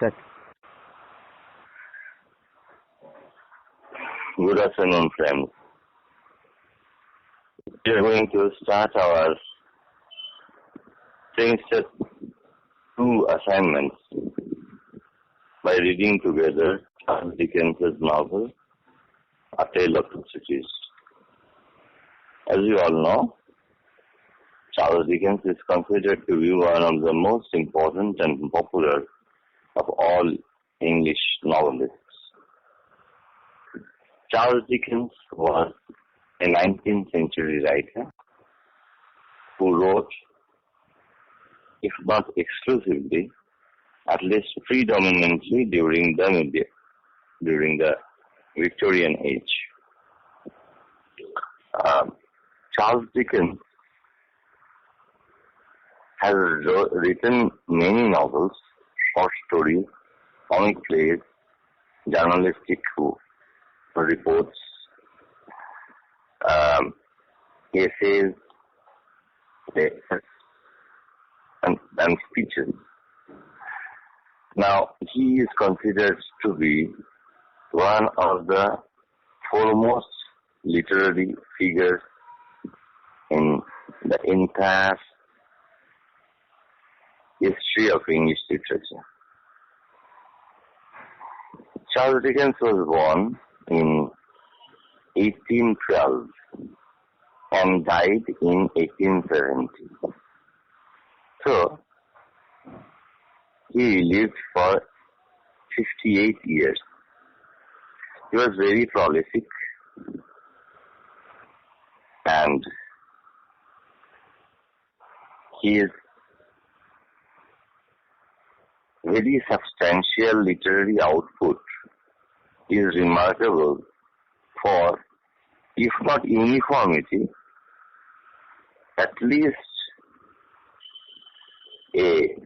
That Good afternoon, friends. We are going to start our semester 2 assignments by reading together Charles Dickens' novel, A Tale of Two Cities. As you all know, Charles Dickens is considered to be one of the most important and popular of all English novelists. Charles Dickens was a 19th century writer who wrote, if not exclusively, at least predominantly during the Victorian age. Charles Dickens has written many novels, short stories, comic plays, journalistic reports, essays, and speeches. Now, he is considered to be one of the foremost literary figures in the entire history of English literature. Charles Dickens was born in 1812 and died in 1870. So, he lived for 58 years. He was very prolific and his very substantial literary output is remarkable for, if not uniformity, at least a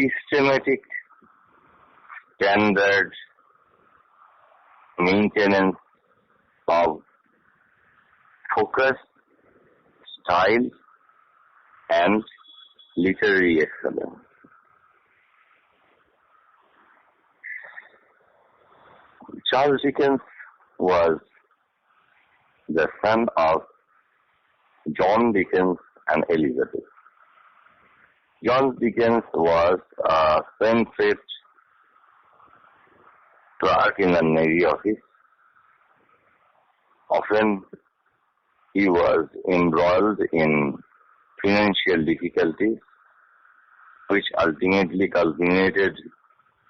systematic standard maintenance of focus, style, and literary excellence. Charles Dickens was the son of John Dickens and Elizabeth. John Dickens was a spendthrift clerk in the Navy office. Often he was embroiled in financial difficulties, which ultimately culminated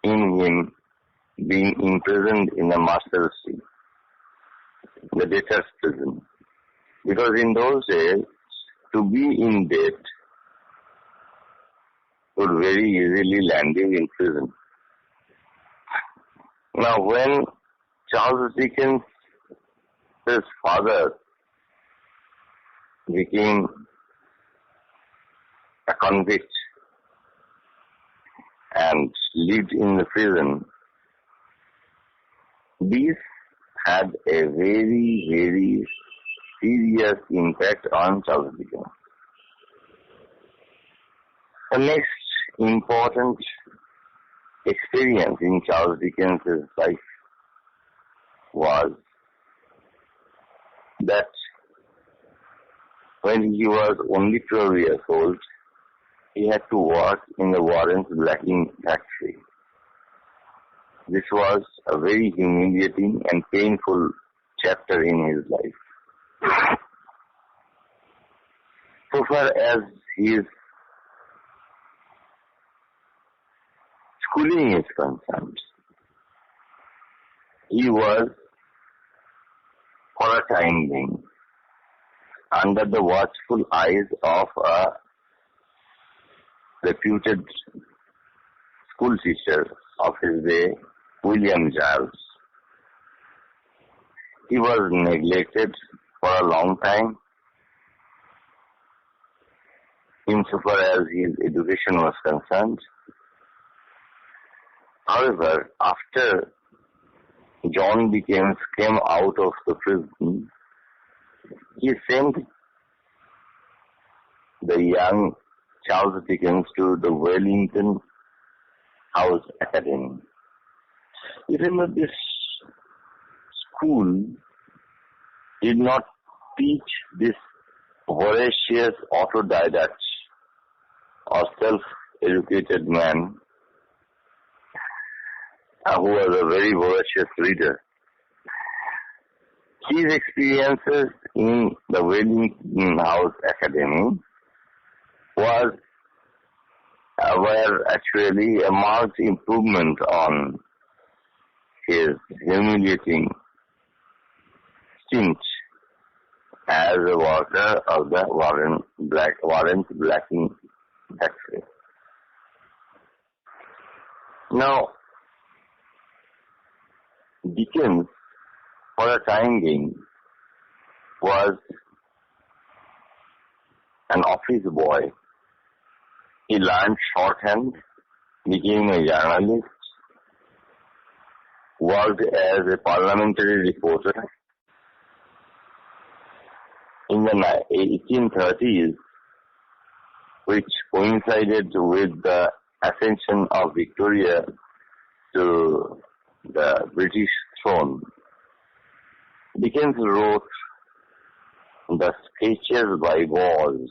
in him being imprisoned in a Marshalsea, the debtor's prison. Because in those days, to be in debt would very easily land you in prison. Now, when Charles Dickens' father became a convict and lived in the prison, this had a very, very serious impact on Charles Dickens. The next important experience in Charles Dickens' life was that when he was only 12 years old, he had to work in the Warren's blacking factory. This was a very humiliating and painful chapter in his life. So far as his schooling is concerned, he was, for a time being, under the watchful eyes of a reputed school teacher of his day, William Giles. He was neglected for a long time insofar as his education was concerned. However, after John Dickens came out of the prison, he sent the young Charles Dickens to the Wellington House Academy. Even though this school did not teach this voracious autodidact or self-educated man who was a very voracious reader. His experiences in the Wellington House Academy were actually a marked improvement on his humiliating stint as a worker of the Warren Blacking factory. Now, Dickens, for a time being, was an office boy. He learned shorthand, became a journalist, worked as a parliamentary reporter. In the 1830s, which coincided with the ascension of Victoria to the British throne, Dickens wrote the Sketches by Boz,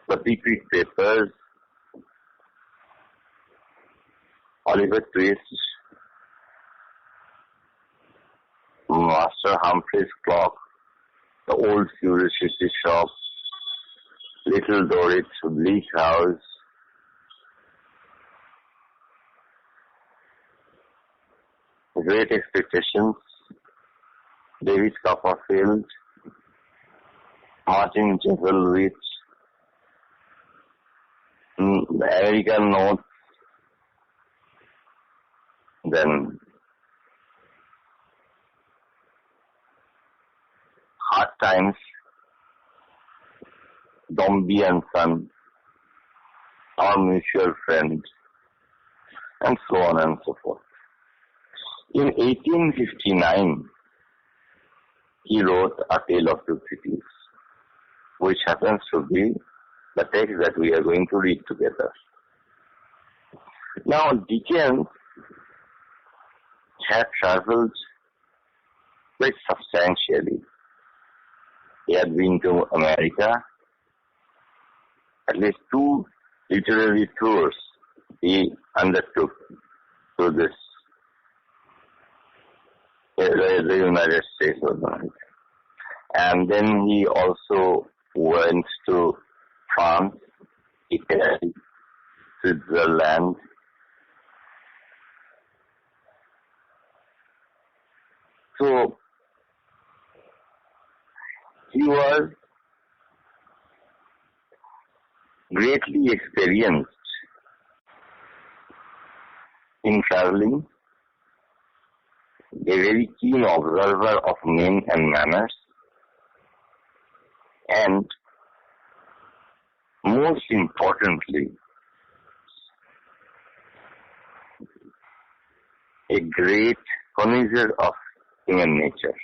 the Pickwick Papers, Oliver Twist, Master Humphrey's Clock, The Old Curiosity Shop, Little Dorrit's Bleak House, Great Expectations, David Copperfield, Martin Chuzzlewit, the American Notes, then Hard Times, Dombey and Son, Our Mutual Friend, and so on and so forth. In 1859, he wrote A Tale of Two Cities, which happens to be the text that we are going to read together. Now, Dickens had traveled quite substantially. He had been to America. At least 2 literary tours he undertook to the United States of America. And then he also went to France, Italy, Switzerland. So he was greatly experienced in traveling, a very keen observer of men and manners, and most importantly, a great connoisseur of human nature.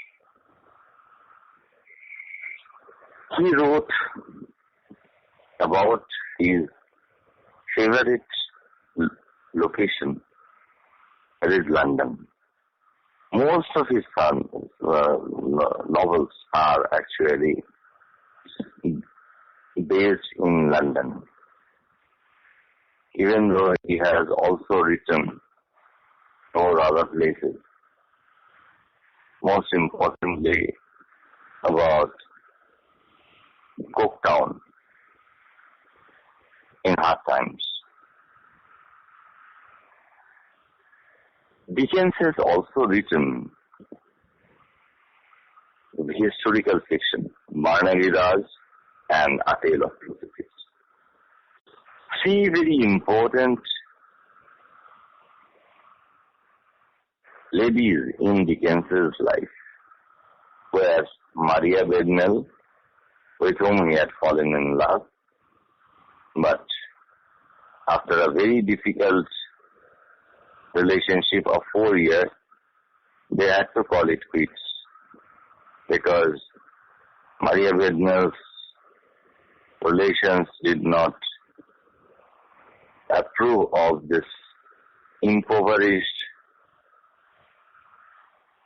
He wrote about his favorite location, that is London. Most of his novels are actually based in London, even though he has also written over other places. Most importantly, about Coketown in Hard Times. Dickens has also written historical fiction, Barnaby Rudge and A Tale of Two Cities. 3 very important ladies in Dickens's life were Maria Bednell, with whom he had fallen in love, but after a very difficult relationship of 4 years, they had to call it quits because Maria Bednell's relations did not approve of this impoverished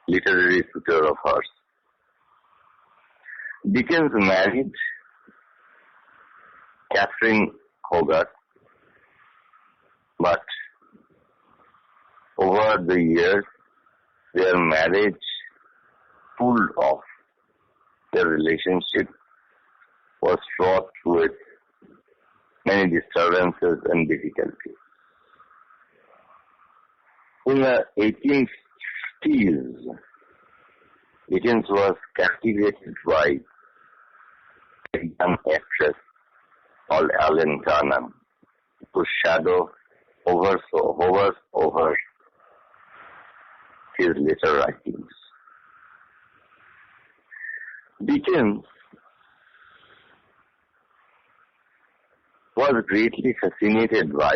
literary tutor of hers. Dickens married Catherine Hogarth, but over the years, their marriage pulled off. Their relationship was fraught with many disturbances and difficulties. In the 1850s, Dickens was captivated by a young actress called Ellen Garner, whose shadow hovers over his later writings. Dickens was greatly fascinated by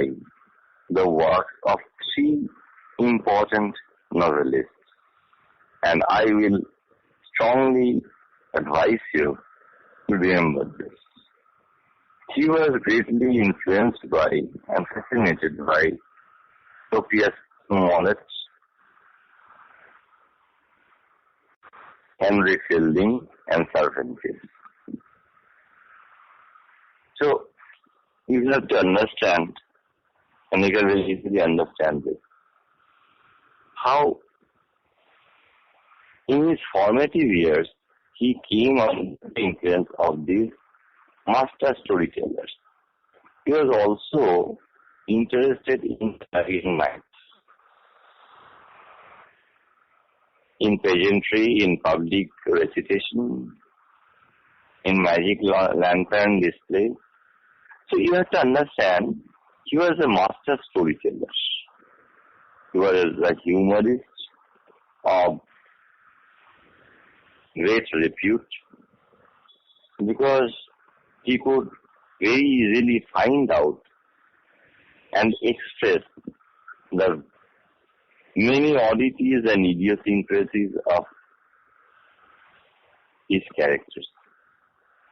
the work of three important novelists, and I will strongly advise you to remember this. He was greatly influenced by and fascinated by Sophia Smollett, Henry Fielding, and Cervantes. So, you have to understand, and you can very easily understand this, how in his formative years, he came under the influence of these master storytellers. He was also interested in carrying minds, in pageantry, in public recitation, in magic lantern display. So you have to understand, he was a master storyteller. He was a humorist of great repute, because he could very easily find out and express the many oddities and idiosyncrasies of his characters,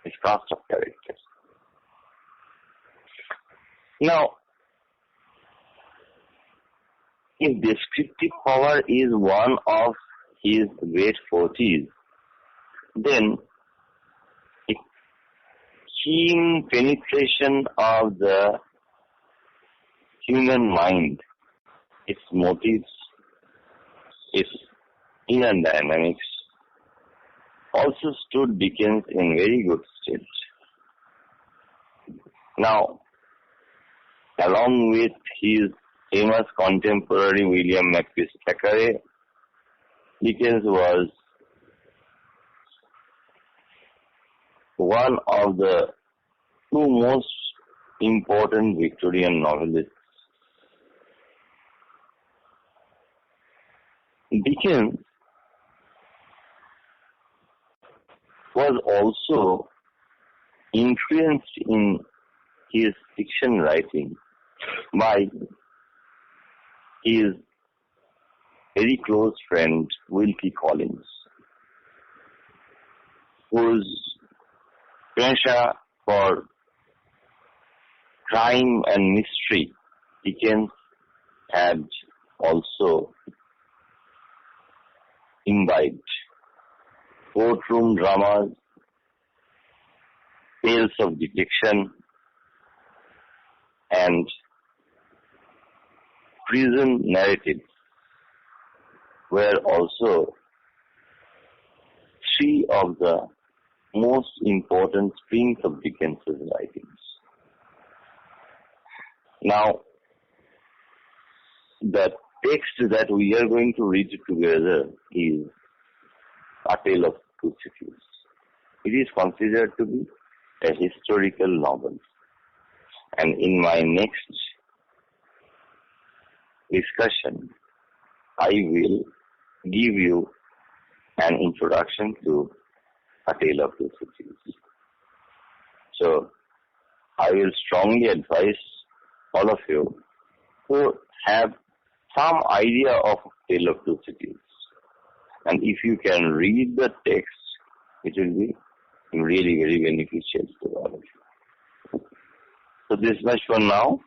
his cast of characters. Now, if descriptive power is one of his great fortes, then a keen penetration of the human mind, its motives, its inner dynamics, also stood Dickens in very good stead. Now, along with his famous contemporary William Makepeace Thackeray, Dickens was one of the two most important Victorian novelists. Dickens was also influenced in his fiction writing by his very close friend Wilkie Collins, whose pressure for crime and mystery Dickens had also imbibed. Courtroom dramas, tales of detection, and prison narratives were also three of the most important springs of Dickens' writings. Now, the text that we are going to read together is A Tale of Two Cities. It is considered to be a historical novel. And in my next discussion, I will give you an introduction to A Tale of Two Cities. So, I will strongly advise all of you to have some idea of Tale of Two Cities. And if you can read the text, it will be really very beneficial to all of you. So this much for now.